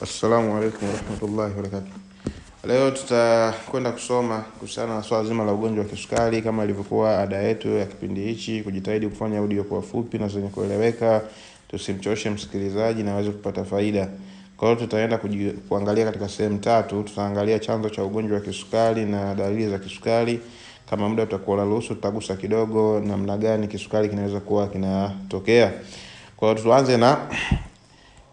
Assalamu alaikum warahmatullahi wabarakatuh. Leo tutakwenda kusoma kuhusiana na swala zima la ugonjwa wa kisukari kama ilivyokuwa ada yetu ya kipindi hichi, kujitahidi kufanya audio kwa fupi na zenye kueleweka, tusimchoshe msikilizaji na aweze kupata faida. Kwa hiyo tutaenda kuangalia katika sehemu tatu. Tutaangalia chanzo cha ugonjwa wa kisukari na dalili za kisukari. Kama muda utakuwa unaruhusu, tutagusa kidogo namna gani kisukari kinaweza kuwa kinatokea. Kwa hiyo tuanze na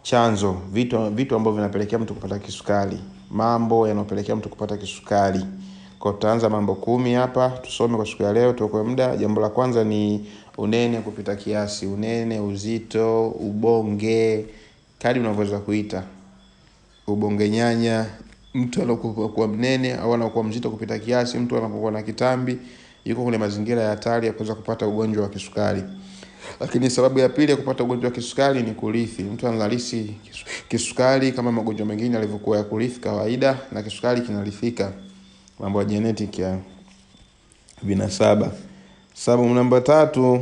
chanzo, vitu ambavyo vinapelekea mtu kupata kisukari, mambo yanayopelekea mtu kupata kisukari. Kwa tutaanza mambo 10 hapa, tusome kwa siku ya leo tuokoe muda. Jambo la kwanza ni unene kupita kiasi, unene, uzito, ubonge, kadi unavyoweza kuita. Ubonge nyanya, mtu anapokuwa mnene au anakuwa mzito kupita kiasi, mtu anapokuwa na kitambi, yuko kwenye mazingira ya hatari ya kuweza kupata ugonjwa wa kisukari. Lakini sababu ya pili ya kupata ugonjwa wa kisukari ni kurithi. Mtu anarithi kisukari kama magonjwa mengine yalivyokuwa ya kurithi kawaida, na kisukari kinarithika, mambo ya genetic ya vinasaba. Sababu namba 3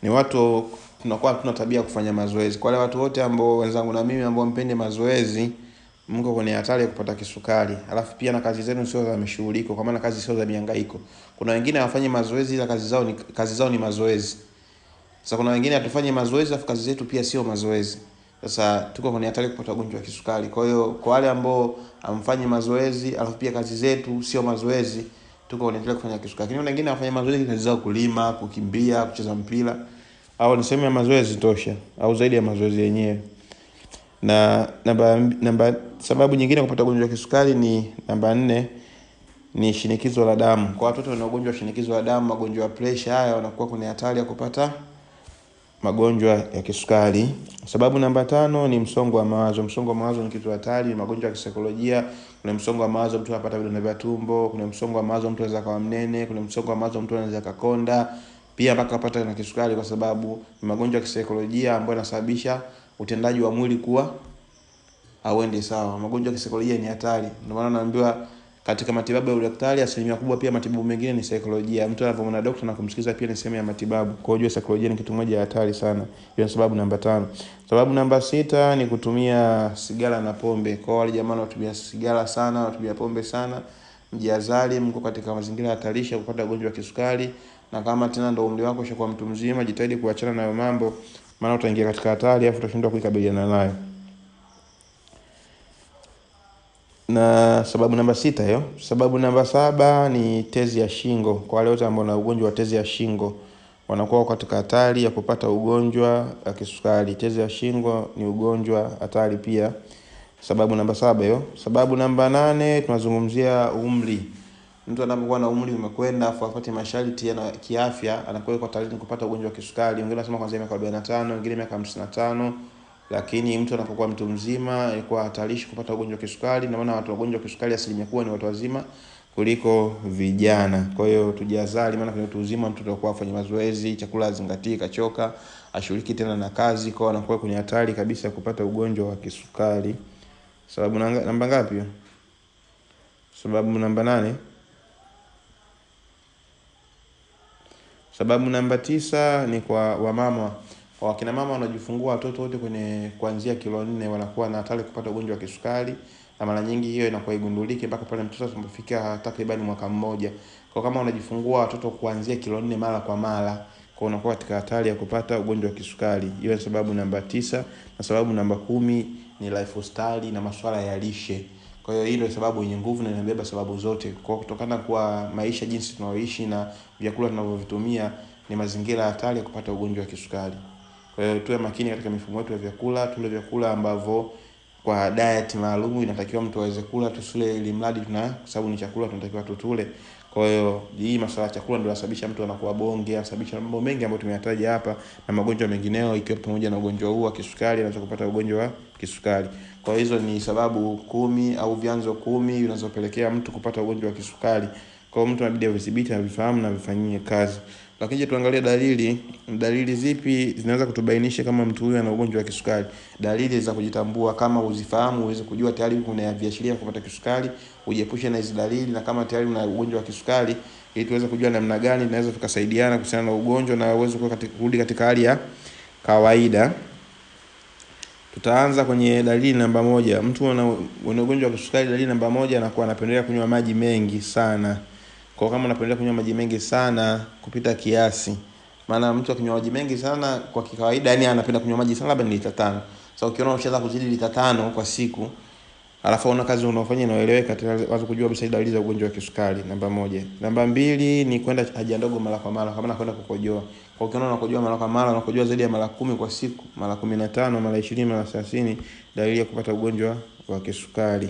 ni watu tunakuwa tuna tabia kufanya mazoezi. Kwa wale watu wote ambao wenzangu na mimi ambao mpende mazoezi, mko kwenye hatari ya kupata kisukari. Alafu pia na kazi zenu sio za mishughuliko, kwa maana kazi sio za mihangaiko. Kuna wengine hawafanyi mazoezi ila kazi zao ni mazoezi. Sasa kuna wengine hatufanye mazoezi afu kazi zetu pia sio mazoezi. Sasa tuko kwenye hatari kupata ugonjwa wa kisukari. Kwa hiyo kwa wale ambao hamfanyi mazoezi alafu pia kazi zetu sio mazoezi, tuko kwenye hatari kufanya kisukari. Lakini wengine wafanye mazoezi, kazi zao kulima, kukimbia, kucheza mpira, au ni sehemu ya mazoezi tosha au zaidi ya mazoezi yenyewe. Na sababu nyingine kupata ugonjwa wa kisukari ni namba 4 ni shinikizo la damu. Kwa watoto wana ugonjwa wa shinikizo la damu, magonjwa ya pressure, haya wanakuwa kwenye hatari ya kupata magonjwa ya kisukari. Sababu namba 5 ni msongo wa mawazo. Msongo wa mawazo ni kitu hatari, ni magonjwa ya kisaikolojia. Kuna msongo wa mawazo mtu anapata vidonda vya tumbo, kuna msongo wa mawazo mtu anaweza kuwa mnene, kuna msongo wa mawazo mtu anaweza kukonda, pia mpaka apata na kisukari, kwa sababu ni magonjwa ya kisaikolojia ambayo yanasababisha utendaji wa mwili kuwa hauendi sawa. Magonjwa ya kisaikolojia ni hatari. Ndio maana naambiwa katika matibabu ya udaktari asilimia kubwa pia matibabu mengine ni saikolojia. Mtu anapomwona daktari na kumsikiza pia ni sehemu ya matibabu. Kwa hiyo saikolojia ni kitu moja hatari sana. Hiyo ni sababu namba 5. Sababu namba 6 ni kutumia sigara na pombe. Kwa wale jamaa wanatumia sigara sana, wanatumia pombe sana, mjihadhari, mko katika mazingira hatarishi ya kupata ugonjwa wa kisukari. Na kama tena ndio umri wako ushakuwa mtu mzima, jitahidi kuachana na hayo mambo, maana utaingia katika hatari afu utashindwa kukabiliana nayo. Na sababu namba 6 hiyo. Sababu namba 7 ni tezi ya shingo. Kwa wale wote ambao wana ugonjwa wa tezi ya shingo, wanakuwa katika hatari ya kupata ugonjwa wa kisukari. Tezi ya shingo ni ugonjwa hatari pia. Sababu namba 7 hiyo. Sababu namba 8 tunazungumzia umri. Mtu anapokuwa na umri umekwenda afu apate masharti ya kiafya, anakuwa kwa hatari kupata ugonjwa wa kisukari. Wengine wanasema kuanzia miaka 45, wengine miaka 55. Lakini mtu anapokuwa mtu mzima ilikuwa hatarishi kupata ugonjwa wa kisukari. Na maana watu wa ugonjwa wa kisukari asilimia kubwa ni watu wazima kuliko vijana. Kwa hiyo tujihadhari, maana kwenye watu wazima mtu atakuwa afanye mazoezi, chakula azingatie, kachoka, ashiriki tena na kazi, kwa anakuwa kwenye hatari kabisa kupata ugonjwa wa kisukari. Sababu namba ngapi hiyo? Sababu namba 8. Sababu namba 9 ni kwa wamama. Kwa wakina mama wanajifungua watoto wote kwenye kuanzia kilo 4 wanakuwa na hatari kupata ugonjwa wa kisukari, na mara nyingi hiyo inakuwa igundulike mpaka pale mtoto atakapofikia takriban mwaka mmoja. Kwa kama unajifungua watoto kuanzia kilo 4 mara kwa mara, kwa unakuwa katika hatari ya kupata ugonjwa wa kisukari. Hiyo ni sababu namba 9. Na sababu namba 10 ni lifestyle na masuala ya lishe. Kwa hiyo hii ndio sababu yenye nguvu na inabeba sababu zote. Kwa kutokana kwa maisha jinsi tunaoishi na vyakula tunavyovitumia, ni mazingira hatari ya kupata ugonjwa wa kisukari. Kwa hiyo tuwe makini katika mifumo yetu ya vyakula, tule vyakula ambavyo kwa diet maalum inatakiwa mtu aweze kula, tusile ili mradi kwa sababu ni chakula tunatakiwa tutule. Kwa hiyo hii masuala ya chakula ndio yanasababisha mtu anakuwa bonge, yanasababisha mambo mengi ambayo tumeyataja hapa na magonjwa mengineo, ikiwa pamoja na ugonjwa huu wa kisukari, anaweza kupata ugonjwa wa kisukari. Kwa hizo ni sababu 10 au vyanzo 10 vinazopelekea mtu kupata ugonjwa wa kisukari. Kwa hiyo mtu anabidi avidhibiti na vifahamu na vifanyie kazi. Lakini tuangalie dalili zipi zinaweza kutubainisha kama mtu huyu ana ugonjwa wa kisukari. Dalili za kujitambua, kama uzifahamu uweze kujua tayari kuna viashiria kupata kisukari, ujiepushe na hizo dalili. Na kama tayari una ugonjwa wa kisukari, ili tuweze kujua namna gani tunaweza tukasaidiana kuhusiana na ugonjwa na uweze kurudi katika hali ya kawaida. Tutaanza kwenye dalili namba moja. Mtu ana ugonjwa wa kisukari, dalili namba moja anakuwa anapendelea kunywa maji mengi sana. Kwa kama unapendelea kunywa maji mengi sana kupita kiasi, maana mtu akinywa maji mengi sana kwa kawaida, yani anapenda kunywa maji sana labda ni lita 5. Sasa ukiona unashaanza kuzidi lita 5 kwa siku, alafu una kazi unaofanya inaeleweka, wazo kujua bisa dalili za ugonjwa wa kisukari, namba moja. Namba mbili ni kwenda haja ndogo mara kwa mara, kama unakwenda kukojoa. Kwa ukiona unakojoa mara kwa mara, unakojoa zaidi ya mara 10 kwa siku, mara 15, mara 20, mara 30, dalili ya kupata ugonjwa wa kisukari.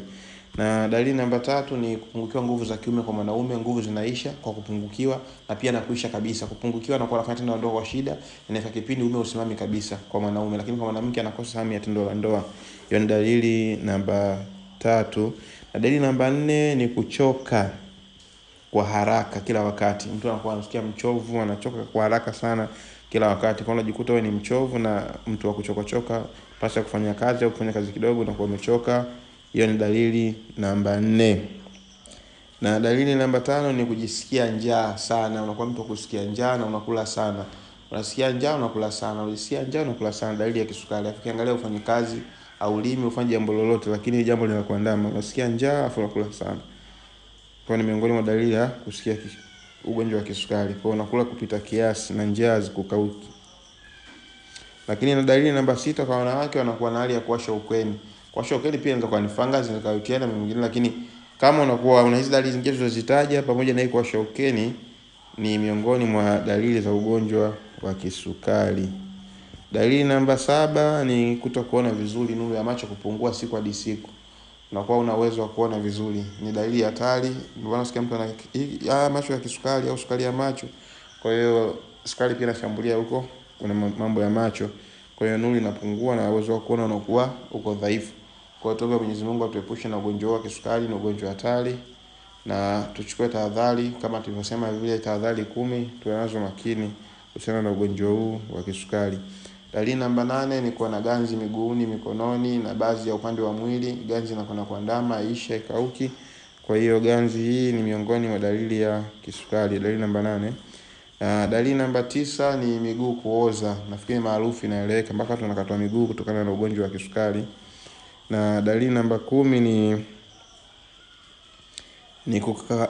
Na dalili namba 3 ni kupungukiwa nguvu za kiume kwa mwanaume. Nguvu zinaisha kwa kupungukiwa, na pia na kuisha kabisa. Kupungukiwa na kuwa nafanya tendo la ndoa kwa shida, inafika kipindi uume usimami kabisa kwa mwanaume, lakini kwa mwanamke anakosa hamu ya tendo la ndoa. Hiyo ni dalili namba 3. Na dalili namba 4 ni kuchoka kwa haraka kila wakati. Mtu anakuwa anasikia mchovu, anachoka kwa haraka sana kila wakati. Kwa unajikuta wewe ni mchovu na mtu wa kuchoka pasa kufanya kazi au kufanya kazi kidogo na kuwa umechoka. Hiyo ni dalili namba 4. Na dalili namba 5 ni kujisikia njaa sana. Unakuwa mtu kusikia njaa na unakula sana. Unasikia njaa unakula sana. Unasikia njaa unakula sana, dalili ya kisukari. Ukiangalia ufanye kazi au limi ufanye jambo lolote, lakini jambo linakuandama, unasikia njaa afu unakula sana. Kwa ni miongoni mwa dalili ya kusikia ugonjwa wa kisukari. Kwa unakula kupita kiasi na njaa zikukauki. Lakini na dalili namba 6 kwa wanawake, wanakuwa na hali ya kuwasha ukeni. Kuwasha ukeni pia inaweza kuwa ni fungus zikautiana mwingine, lakini kama unakuwa una hizo dalili zingine tulizozitaja pamoja na hii kuwasha ukeni, ni miongoni mwa dalili za ugonjwa wa kisukari. Dalili namba 7 ni kutokuona vizuri, nuru ya macho kupungua siku hadi siku. Unakuwa una uwezo wa kuona vizuri. Ni dalili hatari. Ndio maana sikia mtu ana macho ya kisukari au sukari ya macho. Kwa hiyo sukari pia inashambulia huko, kuna mambo ya macho. Kwa hiyo nuru inapungua na uwezo wa kuona unakuwa uko dhaifu. Kwa hiyo tuombe Mwenyezi Mungu atuepushe na ugonjwa wa kisukari, na ugonjwa hatari, na tuchukue tahadhari kama tulivyosema vile tahadhari 10 tuwe nazo makini kuhusiana na ugonjwa huu wa kisukari. Dalili namba 8 ni kuwa na ganzi miguuni, mikononi na baadhi ya upande wa mwili. Ganzi inakwenda kuandama, isha ikauki. Kwa hiyo ganzi hii ni miongoni mwa dalili ya kisukari, dalili namba 8. Dalili namba 9 ni miguu kuoza. Nafikiri maarufu inaeleweka, mpaka watu wanakatwa miguu kutokana na ugonjwa wa kisukari. Na dalili namba 10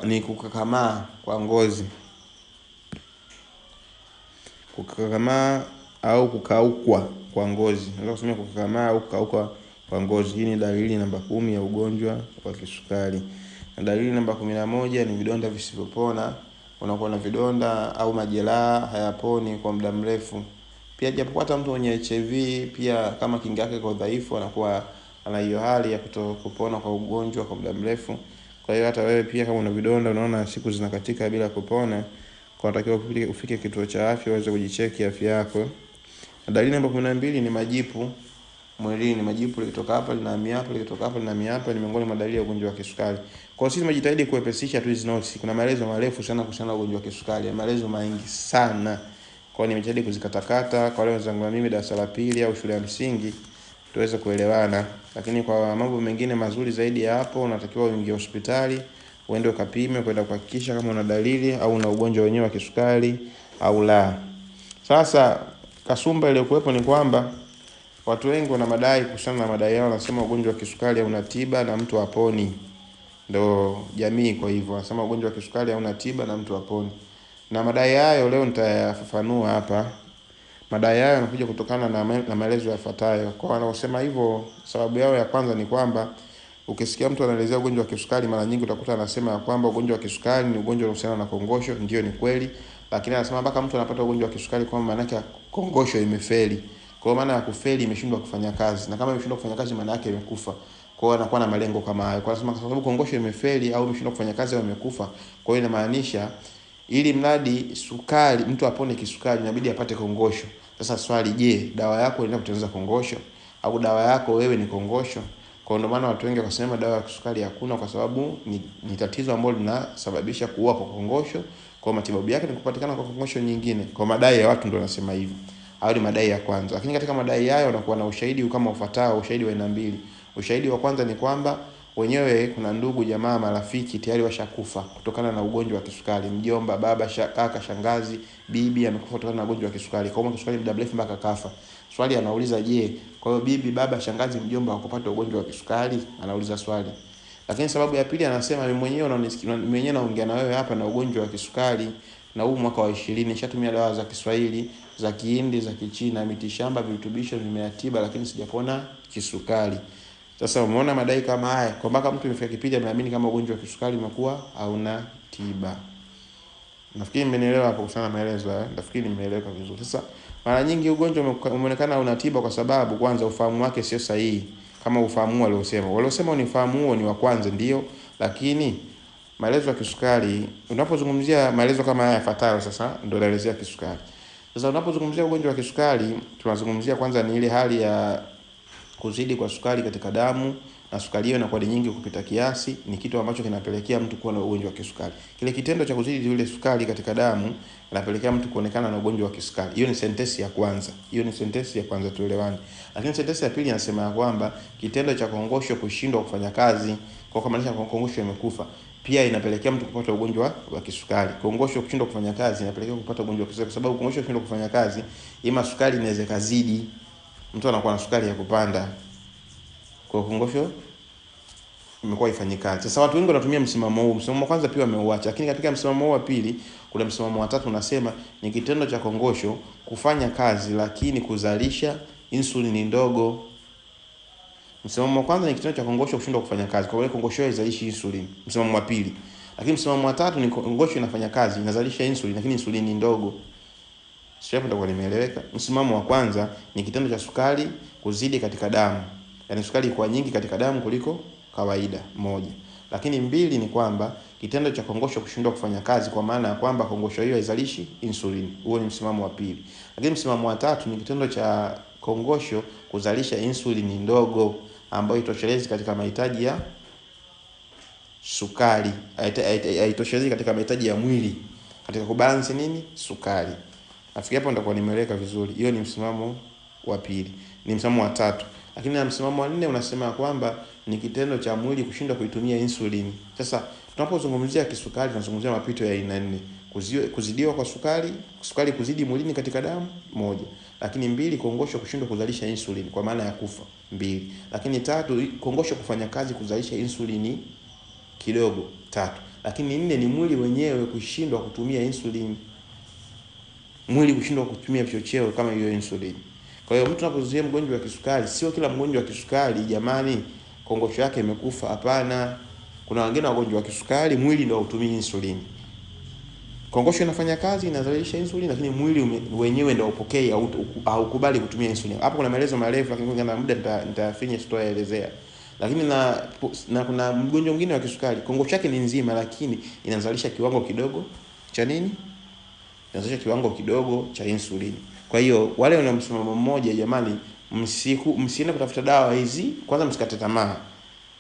ni kukakamaa kwa ngozi. Kukakamaa au kukaukwa kwa ngozi. Naweza kusema kukakamaa au kukauka kwa ngozi. Hii ni dalili namba 10 ya ugonjwa wa kisukari. Na dalili namba 11 ni vidonda visivyopona. Unakuwa na vidonda au majeraha hayaponi kwa muda mrefu. Pia japo hata mtu mwenye HIV pia kama kinga yake iko dhaifu, anakuwa ana hiyo hali ya kutokupona kwa ugonjwa kwa muda mrefu. Kwa hiyo hata wewe pia kama una vidonda unaona siku zinakatika bila kupona, kwa unatakiwa ufike kituo cha afya uweze kujicheki afya yako. Na dalili namba 12 ni majipu mwilini. Majipu likitoka hapa linahamia hapa, likitoka hapa linahamia hapa, ni miongoni mwa dalili ya ugonjwa wa kisukari. Kwa sisi tumejitahidi kuepesisha tu hizo notes. Kuna maelezo marefu sana kuhusiana na ugonjwa wa kisukari, maelezo mengi sana. Kwa hiyo nimejitahidi kuzikatakata kwa wale wenzangu na mimi darasa la 2 au shule ya msingi tuweze kuelewana. Lakini kwa mambo mengine mazuri zaidi ya hapo, unatakiwa uingie hospitali, uende ukapime kwenda kuhakikisha kama una dalili au una ugonjwa wenyewe wa kisukari au la. Sasa kasumba iliyokuwepo ni kwamba watu wengi wana madai kuhusiana na madai yao, wanasema ugonjwa wa kisukari hauna tiba na mtu haponi. Ndio jamii kwa hivyo wanasema ugonjwa wa kisukari hauna tiba na mtu haponi. Na madai hayo leo nitayafafanua hapa. Madai hayo yanakuja kutokana na maelezo yafuatayo. Kwa wanaosema hivyo, sababu yao ya kwanza ni kwamba ukisikia mtu anaelezea ugonjwa wa kisukari, mara nyingi utakuta anasema ya kwamba ugonjwa wa kisukari ni ugonjwa unaohusiana na kongosho. Ndio, ni kweli, lakini anasema mpaka mtu anapata ugonjwa wa kisukari kwa maana yake kongosho imefeli. Kwa maana ya kufeli, imeshindwa kufanya kazi, na kama imeshindwa kufanya kazi maana yake imekufa. Kwa hiyo anakuwa na malengo kama hayo. Kwa sababu kongosho imefeli au imeshindwa kufanya kazi au imekufa, kwa hiyo inamaanisha ili mradi sukari mtu apone kisukari inabidi apate kongosho. Sasa swali, je, dawa yako inaenda kutengeneza kongosho au dawa yako wewe ni kongosho? Kwa ndio maana watu wengi wakasema dawa ya kisukari hakuna, kwa sababu ni tatizo ambalo linasababisha kuua kwa kongosho. Kwa matibabu yake ni kupatikana kwa kongosho nyingine. Kwa madai ya watu ndio wanasema hivyo. Hayo ni madai ya kwanza. Lakini katika madai hayo wanakuwa na ushahidi kama ufuatao, ushahidi wa aina mbili. Ushahidi wa kwanza ni kwamba wenyewe kuna ndugu, jamaa, marafiki tayari washakufa kutokana na ugonjwa wa kisukari. Mjomba, baba, kaka, shangazi, bibi amekufa kutokana na ugonjwa wa kisukari. Kwa hiyo kisukari muda mrefu mpaka kafa. Swali anauliza, je, kwa hiyo bibi, baba, shangazi, mjomba wakupata ugonjwa wa kisukari? Anauliza swali. Lakini sababu ya pili anasema, mimi mwenyewe naongea na wewe hapa na ugonjwa wa kisukari, na huu mwaka wa 20 nishatumia dawa za Kiswahili, za Kihindi, za Kichina, mitishamba, virutubisho, mimea tiba, lakini sijapona kisukari. Sasa umeona madai kama haya, kwa mpaka mtu imefika kipindi ameamini kama ugonjwa wa kisukari umekuwa hauna tiba. Nafikiri mmenielewa hapo sana maelezo haya. Nafikiri nimeeleweka vizuri. Sasa mara nyingi ugonjwa umeonekana una tiba kwa sababu kwanza ufahamu wake sio sahihi kama ufahamu waliosema. Waliosema ni ufahamu huo ni wa kwanza ndio, lakini maelezo ya kisukari, unapozungumzia maelezo kama haya yafuatayo sasa ndio naelezea kisukari. Sasa unapozungumzia ugonjwa wa kisukari, tunazungumzia kwanza ni ile hali ya kuzidi kwa sukari katika damu, na sukari hiyo inakuwa ni nyingi kupita kiasi, ni kitu ambacho kinapelekea mtu kuwa na ugonjwa wa kisukari. Kile kitendo cha kuzidi ile sukari katika damu kinapelekea mtu kuonekana na ugonjwa wa kisukari. Hiyo ni sentensi ya kwanza. Tuelewane. Lakini sentensi ya pili inasema kwamba kitendo cha kongosho kushindwa kufanya kazi, kwa kumaanisha kongosho imekufa, pia inapelekea mtu kupata ugonjwa wa kisukari. Kongosho kushindwa kufanya kazi inapelekea kupata ugonjwa wa kisukari kwa sababu kongosho kushindwa kufanya kazi, ima sukari inaweza kazidi, mtu anakuwa na sukari ya kupanda. Kwa kongosho imekuwa ifanye kazi. Sasa watu wengi wanatumia msimamo huu. Msimamo wa kwanza pia wameuacha. Lakini katika msimamo wa pili, kuna msimamo wa tatu unasema ni kitendo cha kongosho kufanya kazi lakini kuzalisha insulini ndogo. Msimamo wa kwanza ni kitendo cha kongosho kushindwa kufanya kazi, kwa hiyo kongosho haizalishi insulini. Msimamo wa pili. Lakini msimamo wa tatu ni kongosho inafanya kazi, inazalisha insulini lakini insulini ndogo. Sio hapo ndio nimeeleweka. Msimamo wa kwanza ni kitendo cha sukari kuzidi katika damu. Yaani sukari kwa nyingi katika damu kuliko kawaida, moja. Lakini mbili ni kwamba kitendo cha kongosho kushindwa kufanya kazi, kwa maana ya kwamba kongosho hiyo haizalishi insulini. Huo ni msimamo wa pili. Lakini msimamo wa tatu ni kitendo cha kongosho kuzalisha insulini ndogo ambayo itoshelezi katika mahitaji ya sukari. Haitoshelezi katika mahitaji ya mwili katika kubalance nini? Sukari. Nafikiri hapo nitakuwa nimeeleweka vizuri. Hiyo ni msimamo wa pili. Ni msimamo wa tatu. Lakini na msimamo wa nne unasema kwamba ni kitendo cha mwili kushindwa kuitumia insulini. Sasa tunapozungumzia kisukari tunazungumzia mapito ya aina nne. Kuzidiwa kwa sukari kuzidi mwilini katika damu, moja. Lakini mbili, kongosho kushindwa kuzalisha insulini kwa maana ya kufa, mbili. Lakini tatu, kongosho kufanya kazi kuzalisha insulini kidogo, tatu. Lakini nne ni mwili wenyewe kushindwa kutumia insulini. Mwili kushindwa kutumia vichocheo kama hiyo insulini. Kwa hiyo mtu anapozuia mgonjwa wa kisukari, sio kila mgonjwa wa kisukari jamani kongosho yake imekufa, hapana. Kuna wengine wagonjwa wa kisukari mwili ndio hutumia insulini. Kongosho inafanya kazi, inazalisha insulini, lakini mwili wenyewe ndio upokee au kubali kutumia insulini. Hapo kuna maelezo marefu, lakini kwa muda nitafinya sitoelezea. Lakini na kuna mgonjwa mwingine wa kisukari kongosho yake ni nzima, lakini inazalisha kiwango kidogo cha nini? Inazalisha kiwango kidogo cha insulini. Kwa hiyo wale wana msimamo mmoja jamani, msiende kutafuta dawa hizi, kwanza msikate tamaa.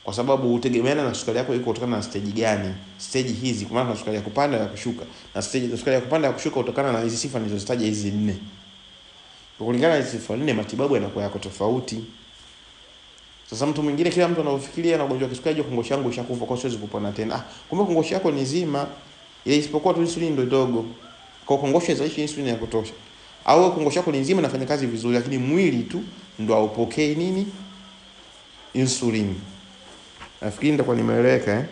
Kwa sababu utegemeana na sukari yako iko kutokana na stage gani. Stage hizi kwa maana kuna sukari ya kupanda na kushuka. Na stage ya sukari ya kupanda na kushuka kutokana na hizi sifa nilizozitaja hizi nne. Kwa kulingana na hizi sifa nne matibabu yanakuwa yako tofauti. Sasa mtu mwingine, kila mtu anaofikiria na ugonjwa wa kisukari, kongosho yangu ishakufa kwa siwezi kupona tena. Kumbe kongosho yako ni nzima, ile isipokuwa tu insulini ndio dogo. Kwa kongosho inazalisha insulini ya kutosha. Au kongosho yako ni nzima inafanya kazi vizuri, lakini mwili tu ndio haupokei nini? Insulini. Nafikiri nitakuwa nimeeleweka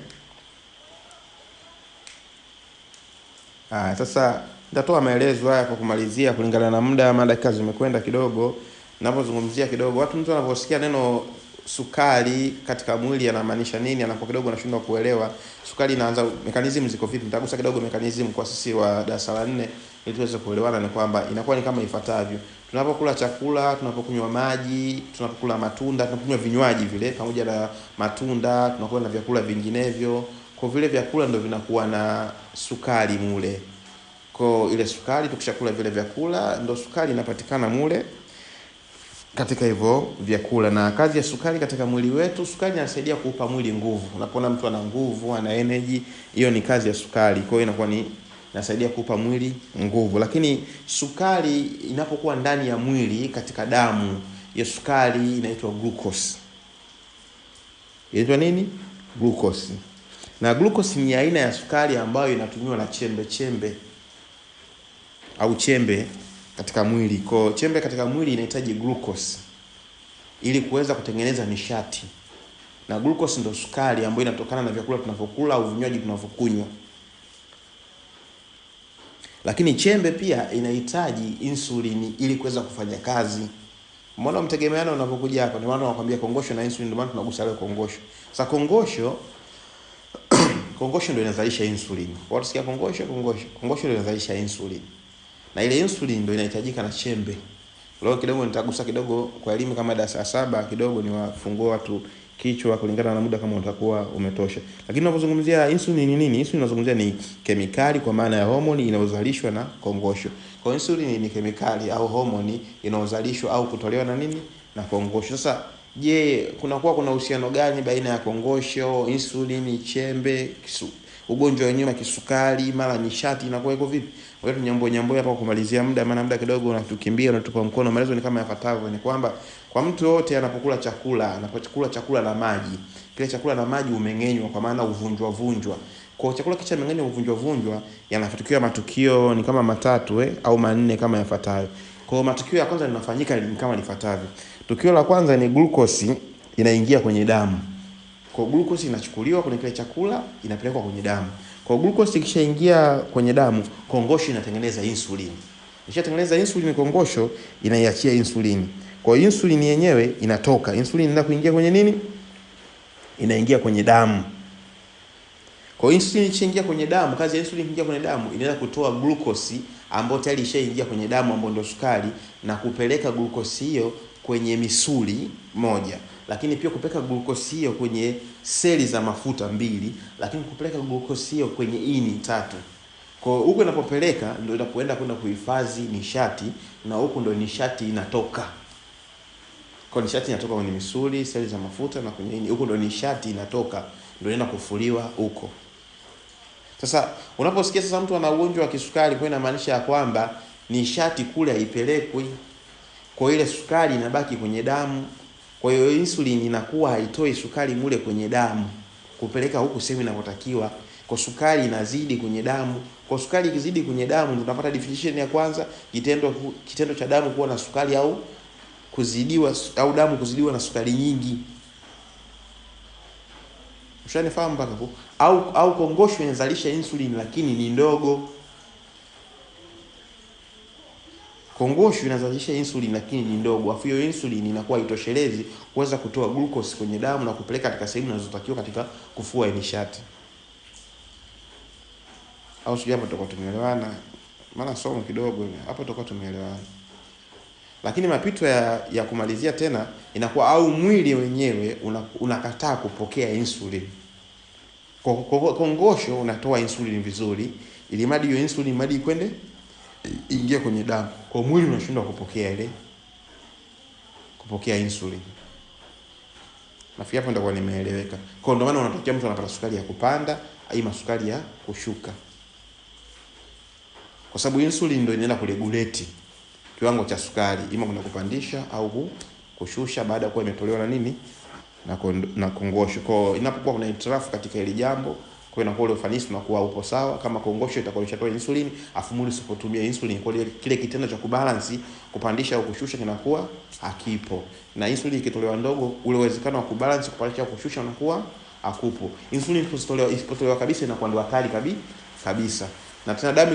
Sasa nitatoa maelezo haya kwa kumalizia kulingana na muda, maana dakika zimekwenda kidogo. Ninapozungumzia kidogo, mtu anaposikia neno sukari katika mwili anamaanisha nini, anapo kidogo anashindwa kuelewa. Sukari inaanza, mechanism ziko vipi? Nitagusa kidogo mechanism kwa sisi wa darasa la 4 ili tuweze kuelewana. Ni kwamba inakuwa ni kama ifuatavyo. Tunapokula chakula, tunapokunywa maji, tunapokula matunda, tunapokunywa vinywaji vile pamoja na matunda, tunakula na vyakula vinginevyo. Kwa vile vyakula ndio vinakuwa na sukari mule. Kwa ile sukari tukishakula vile vyakula ndio sukari inapatikana mule katika hivyo vyakula. Na kazi ya sukari katika mwili wetu, sukari inasaidia kuupa mwili nguvu. Unapoona mtu ana nguvu, ana energy, hiyo ni kazi ya sukari. Kwa hiyo inakuwa ni inasaidia kuupa mwili nguvu. Lakini sukari inapokuwa ndani ya mwili katika damu, hiyo sukari inaitwa glucose. Inaitwa nini? Glucose. Na glucose ni aina ya sukari ambayo inatumiwa na chembe au chembe katika mwili. Kwa chembe katika mwili inahitaji glucose ili kuweza kutengeneza nishati. Na glucose ndio sukari ambayo inatokana na vyakula tunavyokula au vinywaji tunavyokunywa. Lakini chembe pia inahitaji insulini ili kuweza kufanya kazi. Mbona mtegemeano unapokuja hapa? Ndio maana nakwambia kongosho na insulin, ndio maana tunagusa leo kongosho. Sasa kongosho ndio inazalisha insulin. Watu sikia kongosho ndio inazalisha insulin. Na ile insulin ndio inahitajika na chembe. Leo kidogo nitagusa kidogo kwa elimu kama darasa 7 kidogo niwafungue watu kichwa kulingana na muda kama utakuwa umetosha. Lakini tunapozungumzia insulin ni nini? Insulin tunazungumzia ni kemikali kwa maana ya homoni inayozalishwa na kongosho. Kwa insulin ni kemikali au homoni inayozalishwa au kutolewa na nini? Na kongosho. Sasa je, kuna uhusiano gani baina ya kongosho, insulin, chembe, ugonjwa wenyewe wa kisukari, mara nishati inakuwa iko vipi? Wewe nyambo hapa kumalizia muda, maana muda kidogo unatukimbia, unatupa mkono. Maelezo ni kama yafuatavyo, ni kwamba kwa mtu yote anapokula chakula na maji, kile chakula na maji umeng'enywa kwa maana uvunjwa. Kwa chakula kicha meng'enywa uvunjwa yanafuatikia matukio ni kama 3 au 4 kama yafuatayo. Kwa matukio ya kwanza linafanyika ni kama lifuatavyo. Tukio la kwanza ni glucose inaingia kwenye damu. Kwa glucose inachukuliwa kwenye kile chakula inapelekwa kwenye damu. Kwa glucose ikishaingia kwenye damu, kongosho inatengeneza insulin. Ikishatengeneza insulin, kongosho inaiachia insulin. Kwa insulin yenyewe inatoka. Insulin inaenda kuingia kwenye nini? Inaingia kwenye damu. Kwa insulin ikishaingia kwenye damu, kazi ya insulin kuingia kwenye damu inaenda kutoa glucose ambayo tayari ishaingia kwenye damu ambayo ndio sukari na kupeleka glucose hiyo kwenye misuli moja. Lakini pia kupeleka glucose hiyo kwenye seli za mafuta 2, lakini kupeleka glucose hiyo kwenye ini 3. Kwa huko inapopeleka ndio inapoenda kwenda kuhifadhi nishati, na huko ndio nishati inatoka. Kwa nishati inatoka kwenye misuli, seli za mafuta na kwenye ini. Huko ndio nishati inatoka, ndio inaenda kufuliwa huko. Sasa unaposikia sasa mtu ana ugonjwa wa kisukari, kwa inamaanisha ya kwamba nishati kule haipelekwi. Kwa ile sukari inabaki kwenye damu. Kwa hiyo insulin inakuwa haitoi sukari mule kwenye damu kupeleka huku sehemu inapotakiwa. Kwa sukari inazidi kwenye damu. Kwa sukari ikizidi kwenye damu ndio tunapata definition ya kwanza, kitendo cha damu kuwa na sukari au kuzidiwa, au damu kuzidiwa na sukari nyingi. Ushanifahamu mpaka hapo? Au kongosho inazalisha insulin lakini ni ndogo. Kongosho inazalisha insulin lakini ni ndogo. Afu hiyo insulin inakuwa haitoshelezi kuweza kutoa glucose kwenye damu na kupeleka katika sehemu zinazotakiwa katika kufua nishati. Au sijui hapo tutakuwa tumeelewana? Maana somo kidogo hapo tutakuwa tumeelewana. Lakini mapito ya kumalizia tena inakuwa au mwili wenyewe unakataa kupokea insulin. Kongosho unatoa insulin vizuri, ili madi hiyo insulin madi kwende ingia kwenye damu. Kwa mwili unashindwa kupokea insulin. Nafikiri hapo ndio nimeeleweka. Kwa ndio maana unatokea mtu anapata sukari ya kupanda, au sukari ya kushuka. Kwa sababu insulin ndio inaenda kuregulate kiwango cha sukari, ima kuna kupandisha au kushusha baada ya kuwa imetolewa na nini? Na kongosho. Kwa inapokuwa kuna interafu katika ile jambo, kwa inakuwa ile ufanisi unakuwa upo sawa. Kama kongosho itakuwa imeshatoa insulin, afu mwili usipotumia insulin, kwa kile kitendo cha kubalance kupandisha au kushusha kinakuwa hakipo. Na insulin ikitolewa ndogo, ule uwezekano wa kubalance kupandisha au kushusha unakuwa hakupo. Insulin isipotolewa kabisa inakuwa ndio hatari kabisa. Na tena damu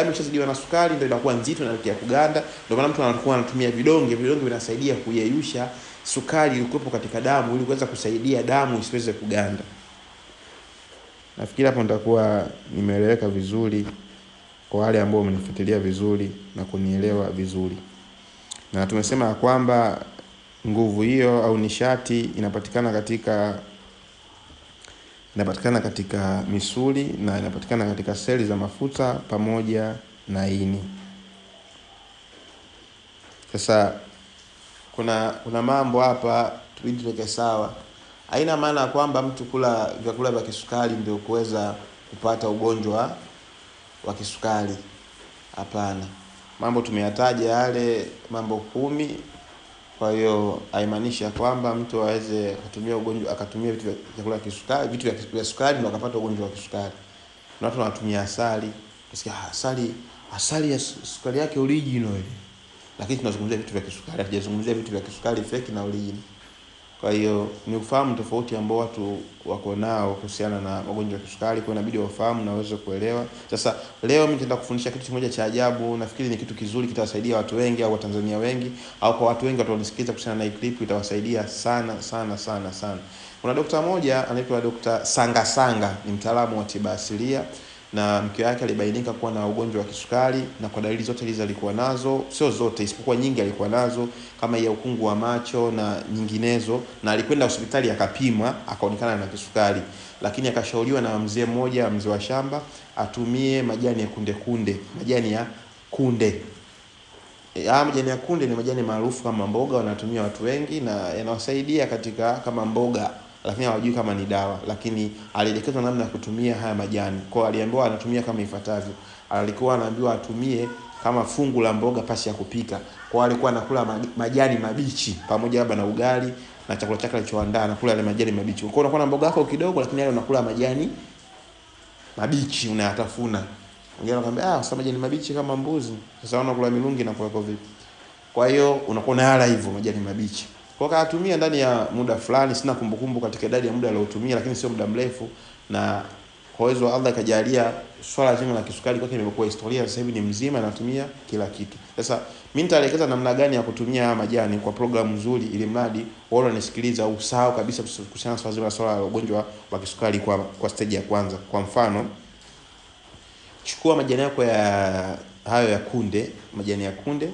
ikishazidiwa na sukari ndio inakuwa nzito na inaelekea kuganda. Ndio maana mtu anakuwa anatumia vidonge vinasaidia kuyeyusha sukari iliyokuwepo katika damu ili kuweza kusaidia damu isiweze kuganda. Nafikiri hapo nitakuwa nimeeleweka vizuri kwa wale ambao wamenifuatilia vizuri na kunielewa vizuri. Na tumesema kwamba nguvu hiyo au nishati inapatikana katika misuli na inapatikana katika seli za mafuta pamoja na ini. Sasa kuna mambo hapa tuweke sawa. Haina maana kwamba mtu kula vyakula vya kisukari ndio kuweza kupata ugonjwa wa kisukari. Hapana. Mambo tumeyataja yale mambo 10. Kwa hiyo haimaanishi kwamba mtu aweze akatumia vitu vya chakula kisukari, vitu vya sukari ndio akapata ugonjwa wa kisukari. Na watu wanatumia asali. Unasikia asali asali ya sukari yake original, lakini tunazungumzia vitu vya kisukari, hatujazungumzia vitu vya kisukari fake na original. Kwa hiyo ni ufahamu tofauti ambao watu wako nao kuhusiana na magonjwa ya kisukari, kwa inabidi wafahamu na waweze kuelewa. Sasa leo mimi nitaenda kufundisha kitu kimoja cha ajabu, nafikiri ni kitu kizuri, kitawasaidia watu wengi au Watanzania wengi au kwa watu wengi wataonisikiliza kuhusiana na hii clip, itawasaidia sana sana sana sana. Kuna daktari mmoja anaitwa Dr. Sanga Sanga, ni mtaalamu wa tiba asilia, na mke wake alibainika kuwa na ugonjwa wa kisukari, na kwa dalili zote hizo alikuwa nazo, sio zote isipokuwa nyingi alikuwa nazo, kama ya ukungu wa macho na nyinginezo, na alikwenda hospitali akapimwa akaonekana na kisukari, lakini akashauriwa na mzee mmoja, mzee wa shamba, atumie majani ya kunde. Majani ya kunde, majani ya kunde ni majani maarufu kama mboga, wanatumia watu wengi na yanawasaidia katika kama mboga, lakini hawajui kama ni dawa. Lakini alielekezwa namna ya kutumia haya majani. Kwa aliambiwa anatumia kama ifuatavyo. Alikuwa anaambiwa atumie kama fungu la mboga pasi ya kupika. Kwa alikuwa anakula majani mabichi pamoja labda na ugali na chakula chake alichoandaa, anakula yale majani mabichi. Kwa unakuwa na mboga yako kidogo, lakini yale unakula majani mabichi unayatafuna. Wengine wanakuambia sasa majani mabichi kama mbuzi. Sasa unakula milungi na kwa vipi? Kwa hiyo unakuwa unala hivyo majani mabichi. Kwa katumia ndani ya muda fulani, sina kumbukumbu katika idadi ya muda aliotumia, lakini sio muda mrefu, na kwa uwezo wa Allah ikajalia swala zima la kisukari kwake imekuwa historia. Sasa hivi ni mzima, anatumia kila kitu. Sasa mimi nitaelekeza namna gani ya kutumia haya majani kwa programu nzuri, ili mradi wao wanasikiliza au usahau kabisa kuhusiana na swala la ugonjwa wa kisukari kwa stage ya kwanza. Kwa mfano, chukua majani yako ya hayo ya kunde, majani ya kunde,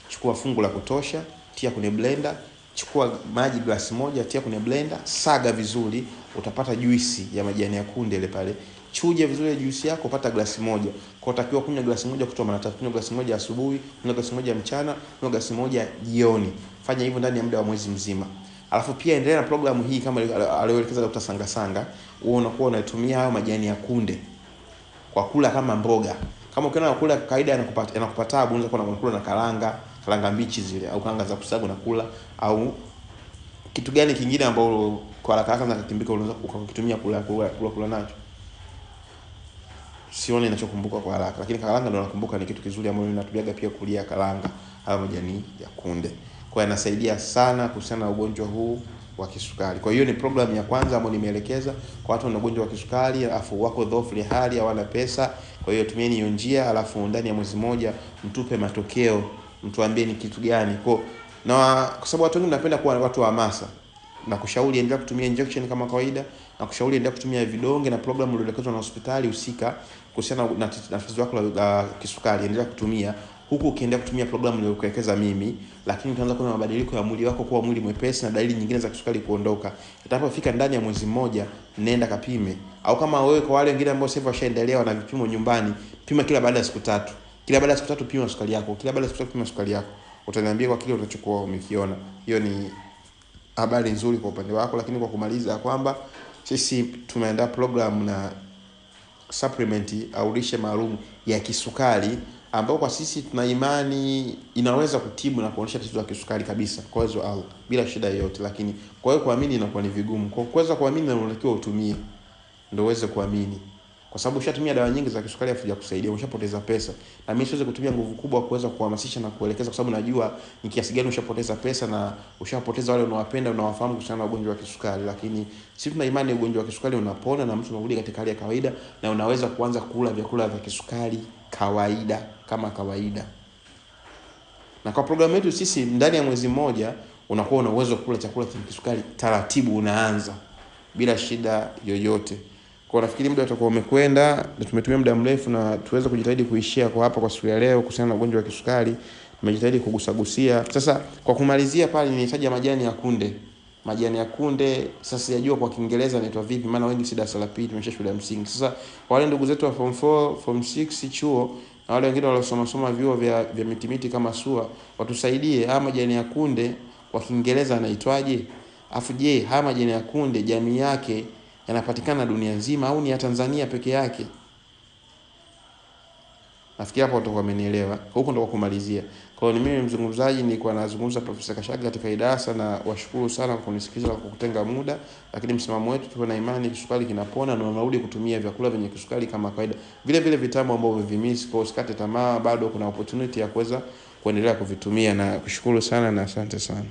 chukua fungu la kutosha, tia kwenye blender. Chukua maji glasi moja, tia kwenye blender, saga vizuri, utapata juisi ya majani ya kunde ile pale. Chuje vizuri juisi yako, upata glasi moja. Kwa utakiwa kunywa glasi moja kutoa mara 3, kunywa glasi moja asubuhi, kunywa glasi moja mchana, kunywa glasi moja jioni. Fanya hivyo ndani ya muda wa mwezi mzima. Alafu pia endelea na programu hii kama aliyoelekeza Dr. Sanga Sanga. Wewe unakuwa unatumia hayo majani ya kunde kwa kula kama mboga. Kama ukiona unakula kawaida yanakupata taabu, unaweza kuwa unakula na karanga mbichi zile, au karanga za kusaga unakula, au kitu gani kingine ambao kwa haraka na kimbika unaweza ukakitumia kula nacho. Sioni ninachokumbuka kwa haraka, lakini karanga ndio nakumbuka ni kitu kizuri ambacho ninatumiaga pia kulia karanga au majani ya kunde. Kwa hiyo yanasaidia sana kuhusiana na ugonjwa huu wa kisukari. Kwa hiyo ni program ya kwanza ambayo nimeelekeza kwa watu wana ugonjwa wa kisukari, alafu wako dhaifu hali, hawana pesa. Kwa hiyo tumieni hiyo njia, alafu ndani ya mwezi mmoja mtupe matokeo, mtuambie ni kitu gani. Kwa sababu watu wengi wanapenda kuwa watu wa hamasa, na kushauri endelea kutumia injection kama kawaida, na kushauri endelea kutumia vidonge na programu iliyoelekezwa na hospitali husika kuhusiana na tatizo lako la kisukari, endelea kutumia huku ukiendelea kutumia programu niliyokuelekeza mimi. Lakini utaanza kuona mabadiliko ya mwili wako kuwa mwili mwepesi na dalili nyingine za kisukari kuondoka. Itapofika ndani ya mwezi mmoja, nenda kapime. Au kama wewe, kwa wale wengine ambao sasa washaendelea na vipimo nyumbani, pima kila baada ya siku 3. Kila baada ya siku 3 pima sukari yako. Kila baada ya siku 3 pima sukari yako. Utaniambia kwa kile utachokuwa umekiona. Hiyo ni habari nzuri kwa upande wako. Lakini kwa kumaliza kwamba sisi tumeandaa program na supplement au lishe maalum ya kisukari, ambao kwa sisi tuna imani inaweza kutibu na kuonyesha tatizo la kisukari kabisa kwa uwezo wa Allah bila shida yoyote. Lakini kwa hiyo kuamini inakuwa ni vigumu. Kwa kuweza kuamini unatakiwa utumie ndio uweze kuamini, kwa sababu ushatumia dawa nyingi za kisukari hafuja kusaidia, ushapoteza pesa. Na mimi siwezi kutumia nguvu kubwa kuweza kuhamasisha na kuelekeza, kwa sababu najua ni kiasi gani ushapoteza pesa na ushapoteza wale unaowapenda unawafahamu kuhusiana na ugonjwa wa kisukari. Lakini sisi tuna imani ugonjwa wa kisukari unapona na mtu anarudi katika hali ya kawaida, na unaweza kuanza kula vyakula vya kisukari kawaida kama kawaida. Na kwa programu yetu sisi ndani ya mwezi mmoja unakuwa una uwezo kula chakula cha kisukari taratibu, unaanza bila shida yoyote. Kwa nafikiri muda utakuwa umekwenda, na tumetumia muda mrefu, na tuweza kujitahidi kuishia kwa hapa kwa siku ya leo kuhusiana na ugonjwa wa kisukari. Tumejitahidi kugusagusia. Sasa kwa kumalizia pale, ninahitaji majani ya kunde. Majani ya kunde sasa sijajua kwa Kiingereza inaitwa vipi, maana wengi si darasa la pili, tumesha shule ya msingi. Sasa wale ndugu zetu wa form 4, form 6 chuo, na wale wengine waliosoma vyuo vya mitimiti kama SUA, watusaidie haya majani ya kunde kwa Kiingereza yanaitwaje? Afu je, haya majani ya kunde jamii yake yanapatikana dunia nzima au ni ya Tanzania peke yake? Nafikiri hapo utakuwa umenielewa. Huko ndo kumalizia. Kwa hiyo ni mimi mzungumzaji, nilikuwa nazungumza Profesa Kashaga katika hii darasa, na washukuru sana kwa kunisikiza na kutenga muda. Lakini msimamo wetu, tuwe na imani kisukari kinapona, na unarudi kutumia vyakula vyenye kisukari kama kawaida. Vile vile vitamu ambavyo vimisi, kwa usikate tamaa, bado kuna opportunity ya kuweza kuendelea kuvitumia. Na kushukuru sana na asante sana.